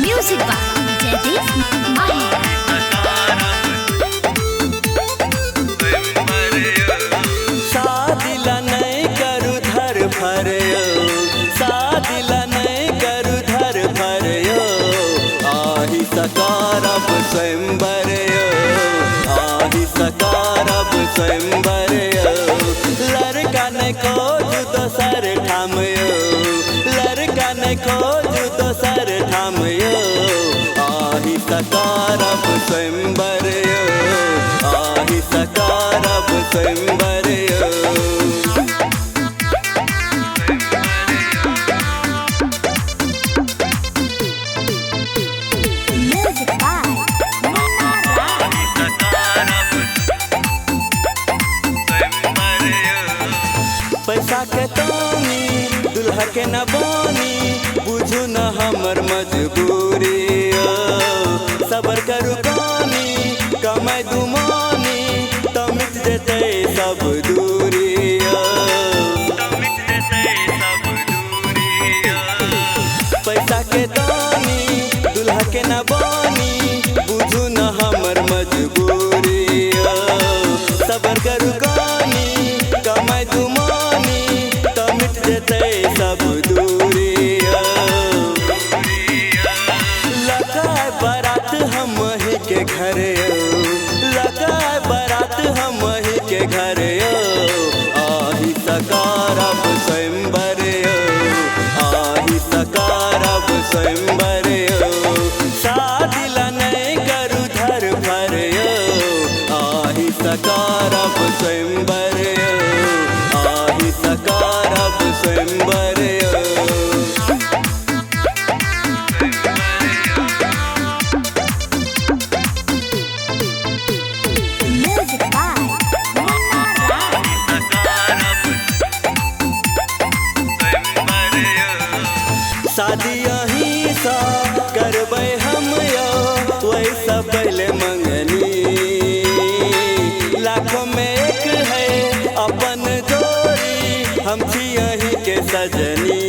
Music by Jaideep Mahi. शादिला नहीं करू धर भर शादिला नहीं करू धर भर आही सकारब स्वयंवर आही सकारब स्वयंवर लड़का ने खोज दोसर ठाम लड़का ने खोज दोसर ठाम आही सकारब स्वयंवर आही सकारब स्वयंवर Music by पैसा के तानी दुल्हा के न बानी बुझू न हमर मजबूरी सबर करू कानी कमाई दुमानी तो मिट जेते सब दूरी पैसा के तानी दुल्हा के न बानी बुझू न हमर मजबूरी सबर करू कानी कमाई दुमानी तो मिट जेते सब दूरी लगाए बारात हम ही के घर लगाए बारात हम ही के घर आही सकारब स्वयंवर आही सकारब स्वयंवर शादिला नहीं करू धर भर आही सकारब स्वयंवर आही सकारब स्वयंवर Music by शादी यहीं सा करबै हम वैसा पहले मंगनी लाखों में एक है अपन जोड़ी हम छी यहीं के सजनी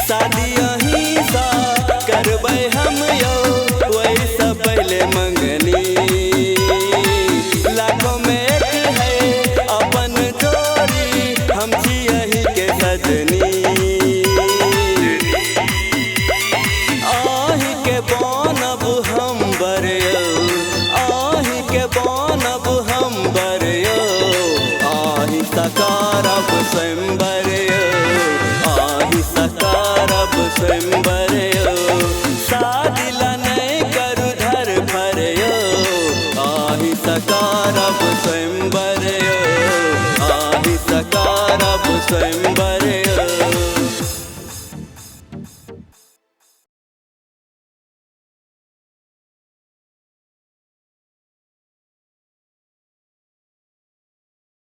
शादी यहीं सा करबै हम वैसा पहले मंगनी लाखों में एक है अपन जोड़ी हम छी यहीं के सजनी आही के बनब हम बर आही के बनब हम बर आही सकारब स्वयंवर आही सकारब स्वयंवर शादिला नहीं करू धर भर आही सकारब स्वयंवर आही सकारब स्वयंवर